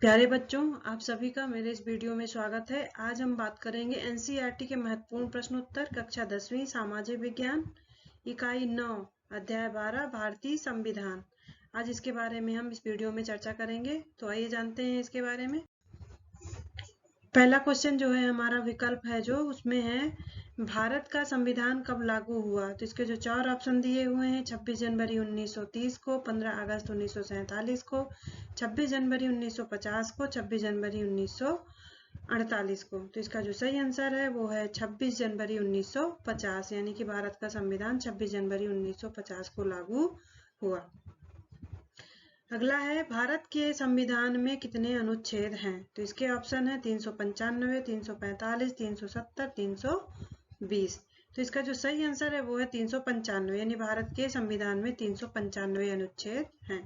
प्यारे बच्चों, आप सभी का मेरे इस वीडियो में स्वागत है। आज हम बात करेंगे एनसीईआरटी के महत्वपूर्ण प्रश्नोत्तर कक्षा 10वीं सामाजिक विज्ञान इकाई 9 अध्याय 12 भारतीय संविधान। आज इसके बारे में हम इस वीडियो में चर्चा करेंगे। तो आइए जानते हैं इसके बारे में। पहला क्वेश्चन जो है हमारा विकल्प है जो उसमें है भारत का संविधान कब लागू हुआ। तो इसके जो चार ऑप्शन दिए हुए हैं 26 जनवरी 1930 को, 15 अगस्त 1947 को, 26 जनवरी 1950 को, 26 जनवरी 1948 को। तो इसका जो सही आंसर है वो है 26 जनवरी 1950, यानी कि भारत का संविधान 26 जनवरी 1950 को लागू हुआ। अगला है भारत के संविधान में कितने अनुच्छेद हैं। तो इसके ऑप्शन है 395, 345, 370, 320। तो इसका जो सही आंसर है वो है 395, यानी भारत के संविधान में 395 अनुच्छेद हैं।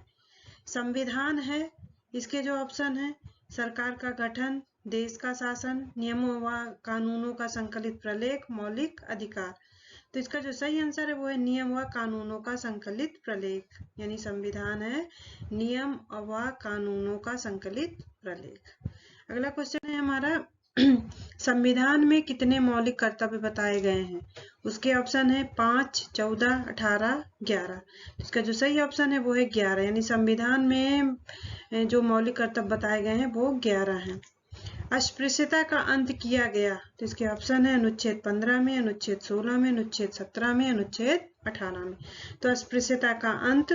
संविधान है, इसके जो ऑप्शन है सरकार का गठन, देश का शासन, नियमों व कानूनों का संकलित प्रलेख, मौलिक अधिकार। तो इसका जो सही आंसर है वो है नियम व कानूनों का संकलित प्रलेख, यानी संविधान है नियम व कानूनों का संकलित प्रलेख। अगला क्वेश्चन है हमारा संविधान में कितने मौलिक कर्तव्य बताए गए हैं। उसके ऑप्शन है 5, 14, 18, 11। इसका जो सही ऑप्शन है वो है 11, यानी संविधान में जो मौलिक कर्तव्य बताए गए हैं वो 11 हैं। अस्पृश्यता का अंत किया गया। तो इसके ऑप्शन है अनुच्छेद 15 में, अनुच्छेद 16 में, अनुच्छेद 17 में, अनुच्छेद 18 में। तो अस्पृश्यता का अंत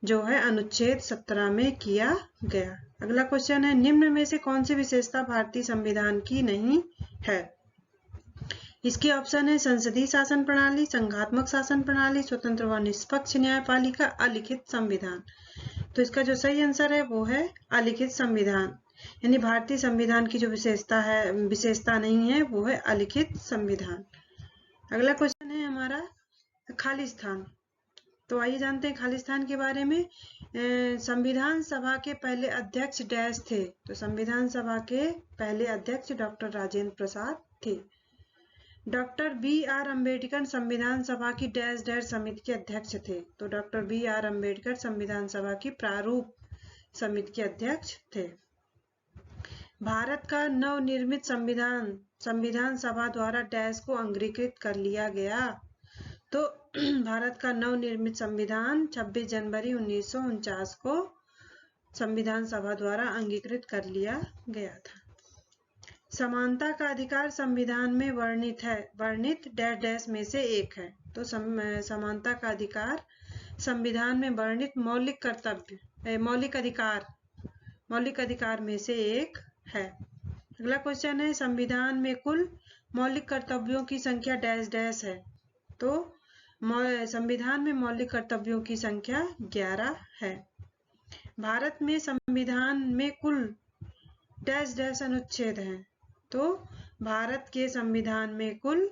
जो है अनुच्छेद 17 में किया गया। अगला क्वेश्चन है निम्न में से कौन सी विशेषता भारतीय संविधान की नहीं है। इसके ऑप्शन है संसदीय शासन प्रणाली, संघात्मक शासन प्रणाली, स्वतंत्र व निष्पक्ष न्यायपालिका, अलिखित संविधान। तो इसका जो सही आंसर है वो है अलिखित संविधान, यानी भारतीय संविधान की जो विशेषता नहीं है वो है अलिखित संविधान। अगला क्वेश्चन है हमारा खालिस्तान। तो आइए जानते हैं खालिस्तान के बारे में। संविधान सभा के पहले अध्यक्ष डैश थे। तो संविधान सभा के पहले अध्यक्ष डॉक्टर राजेंद्र प्रसाद थे। डॉक्टर बी आर अम्बेडकर संविधान सभा की डैश डैश समिति के अध्यक्ष थे। तो डॉक्टर बी आर अम्बेडकर संविधान सभा की प्रारूप समिति के अध्यक्ष थे। भारत का नवनिर्मित संविधान सभा द्वारा डैश को अंगीकृत कर लिया गया। तो भारत का नवनिर्मित संविधान 26 जनवरी 1949 को संविधान सभा द्वारा अंगीकृत कर लिया गया था। समानता का अधिकार संविधान में वर्णित है, वर्णित डैश डैश में से एक है। तो समानता का अधिकार संविधान में वर्णित मौलिक अधिकार में से एक है। अगला क्वेश्चन है संविधान में कुल मौलिक कर्तव्यों की संख्या डैश डैश है। तो संविधान में मौलिक कर्तव्यों की संख्या 11 है। भारत में संविधान में कुल डैश डैश अनुच्छेद हैं। तो भारत के संविधान में कुल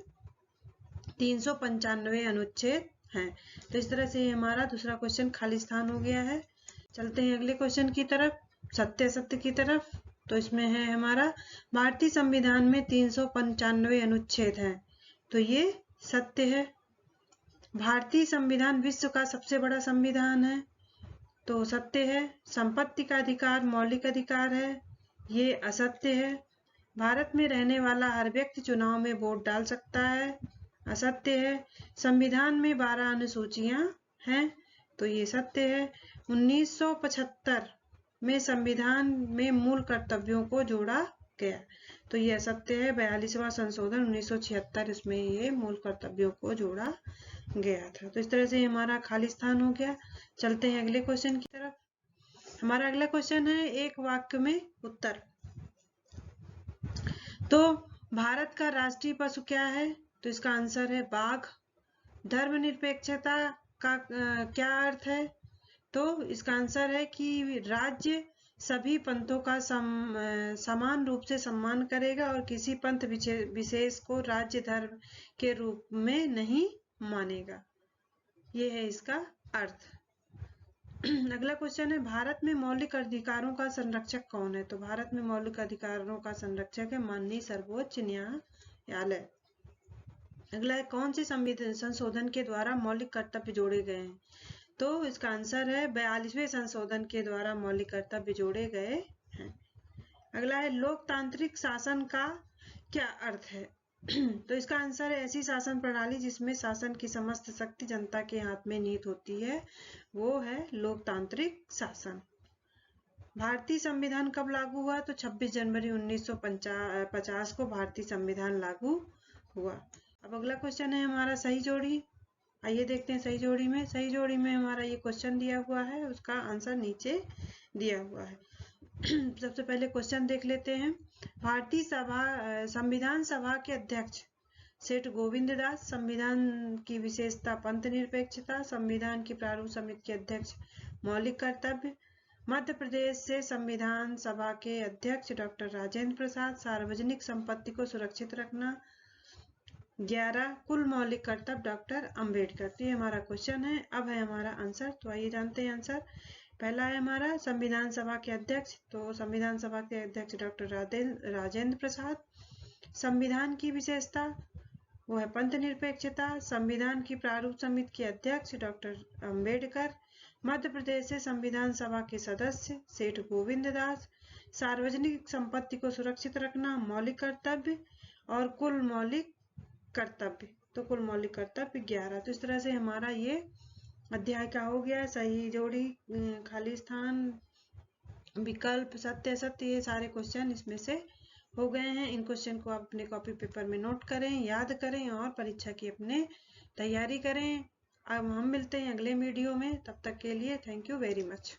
395 अनुच्छेद हैं। तो इस तरह से हमारा दूसरा क्वेश्चन खालिस्तान हो गया है। चलते हैं अगले क्वेश्चन की तरफ, सत्य असत्य की तरफ। तो इसमें है हमारा भारतीय संविधान में 395 अनुच्छेद हैं। तो ये सत्य है। भारतीय संविधान विश्व का सबसे बड़ा संविधान है। तो सत्य है। संपत्ति का अधिकार मौलिक अधिकार है। ये असत्य है। भारत में रहने वाला हर व्यक्ति चुनाव में वोट डाल सकता है। असत्य है। संविधान में 12 अनुसूचियां हैं। तो ये सत्य है। 1975 में संविधान में मूल कर्तव्यों को जोड़ा गया। तो ये असत्य है। 42वां संशोधन 1976 इसमें ये मूल कर्तव्यों को जोड़ा गया था। तो इस तरह से हमारा खालिस्तान हो गया। चलते हैं अगले क्वेश्चन की तरफ। हमारा अगला क्वेश्चन है एक वाक्य में उत्तर। तो भारत का राष्ट्रीय पशु क्या है। तो इसका आंसर है बाघ। धर्मनिरपेक्षता का क्या अर्थ है। तो इसका आंसर है कि राज्य सभी पंथों का समान रूप से सम्मान करेगा और किसी पंथ विशेष को राज्य धर्म के रूप में नहीं मानेगा। ये है इसका अर्थ। अगला क्वेश्चन है भारत में मौलिक अधिकारों का संरक्षक कौन है। तो भारत में मौलिक अधिकारों का संरक्षक है माननीय सर्वोच्च न्यायालय। अगला है कौन से संशोधन के द्वारा मौलिक कर्तव्य जोड़े गए हैं। तो इसका आंसर है 42वें संशोधन के द्वारा मौलिक कर्तव्य जोड़े गए हैं। अगला है लोकतांत्रिक शासन का क्या अर्थ है? तो इसका आंसर है ऐसी शासन प्रणाली जिसमें शासन की समस्त शक्ति जनता के हाथ में निहित होती है, वो है लोकतांत्रिक शासन। भारतीय संविधान कब लागू हुआ? तो 26 जनवरी 1950 को भारतीय संविधान लागू हुआ। अब अगला क्वेश्चन है हमारा सही जोड़ी। आइए देखते हैं सही जोड़ी में। सही जोड़ी में हमारा ये क्वेश्चन दिया हुआ है, उसका आंसर नीचे दिया हुआ है। सबसे पहले क्वेश्चन देख लेते हैं। भारतीय संविधान सभा के अध्यक्ष सेठ गोविंद दास। संविधान की विशेषता पंथ निरपेक्षता। संविधान की प्रारूप समिति के अध्यक्ष मौलिक कर्तव्य। मध्य प्रदेश से संविधान सभा के अध्यक्ष डॉक्टर राजेंद्र प्रसाद। सार्वजनिक संपत्ति को सुरक्षित रखना। 11 कुल मौलिक कर्तव्य डॉक्टर अंबेडकर। तो ये हमारा क्वेश्चन है। अब है हमारा आंसर, तो आइए जानते हैं आंसर। पहला है हमारा संविधान सभा के अध्यक्ष, तो संविधान सभा के अध्यक्ष डॉक्टर राजेंद्र प्रसाद। संविधान की विशेषता वो है पंथ निरपेक्षता। संविधान की प्रारूप समिति के अध्यक्ष डॉक्टर अंबेडकर। मध्य प्रदेश से संविधान सभा के सदस्य सेठ गोविंद दास। सार्वजनिक संपत्ति को सुरक्षित रखना मौलिक कर्तव्य। और कुल मौलिक कर्तव्य, तो कुल मौलिक कर्तव्य 11। तो इस तरह से हमारा ये अध्याय का हो गया। सही जोड़ी, खाली स्थान, विकल्प, सत्य असत्य, ये सारे क्वेश्चन इसमें से हो गए हैं। इन क्वेश्चन को आप अपने कॉपी पेपर में नोट करें, याद करें और परीक्षा की अपने तैयारी करें। अब हम मिलते हैं अगले वीडियो में, तब तक के लिए थैंक यू वेरी मच।